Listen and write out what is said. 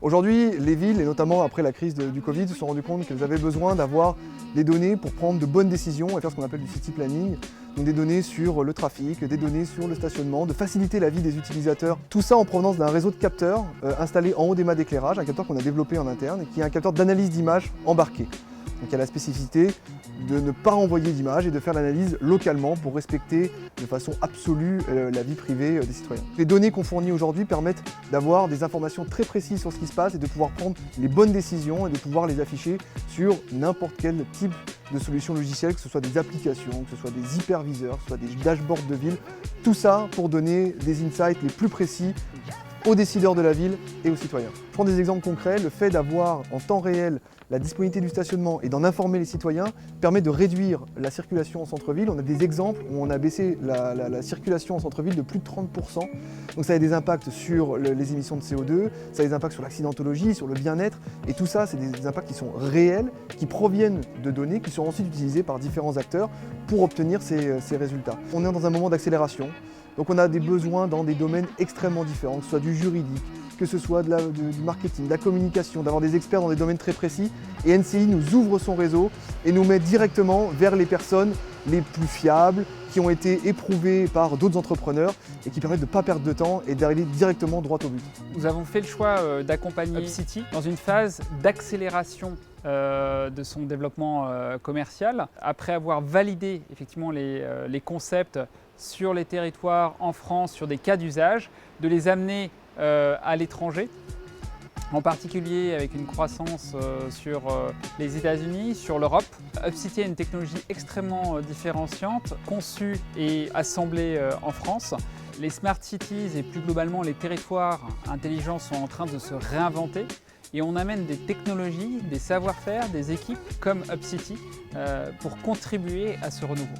Aujourd'hui, les villes, et notamment après la crise du Covid, se sont rendues compte qu'elles avaient besoin d'avoir des données pour prendre de bonnes décisions et faire ce qu'on appelle du city planning. Donc des données sur le trafic, des données sur le stationnement, de faciliter la vie des utilisateurs. Tout ça en provenance d'un réseau de capteurs installé en haut des mâts d'éclairage, un capteur qu'on a développé en interne et qui est un capteur d'analyse d'images embarqué. Donc il y a la spécificité de ne pas envoyer d'images et de faire l'analyse localement pour respecter de façon absolue la vie privée des citoyens. Les données qu'on fournit aujourd'hui permettent d'avoir des informations très précises sur ce qui se passe et de pouvoir prendre les bonnes décisions et de pouvoir les afficher sur n'importe quel type de solution logicielle, que ce soit des applications, que ce soit des hyperviseurs, que ce soit des dashboards de ville. Tout ça pour donner des insights les plus précis aux décideurs de la ville et aux citoyens. Je prends des exemples concrets. Le fait d'avoir en temps réel la disponibilité du stationnement et d'en informer les citoyens permet de réduire la circulation en centre-ville. On a des exemples où on a baissé la circulation en centre-ville de plus de 30%. Donc ça a des impacts sur les émissions de CO2, ça a des impacts sur l'accidentologie, sur le bien-être. Et tout ça, c'est des impacts qui sont réels, qui proviennent de données, qui sont ensuite utilisées par différents acteurs pour obtenir ces résultats. On est dans un moment d'accélération. Donc on a des besoins dans des domaines extrêmement différents, que ce soit du juridique, que ce soit du marketing, de la communication, d'avoir des experts dans des domaines très précis. Et NCI nous ouvre son réseau et nous met directement vers les personnes les plus fiables, qui ont été éprouvées par d'autres entrepreneurs et qui permettent de ne pas perdre de temps et d'aller directement droit au but. Nous avons fait le choix d'accompagner UpCity dans une phase d'accélération de son développement commercial. Après avoir validé effectivement les concepts sur les territoires en France, sur des cas d'usage, de les amener à l'étranger, en particulier avec une croissance sur les États-Unis, sur l'Europe. UpCity a une technologie extrêmement différenciante, conçue et assemblée en France. Les smart cities et plus globalement les territoires intelligents sont en train de se réinventer. Et on amène des technologies, des savoir-faire, des équipes comme UpCity pour contribuer à ce renouveau.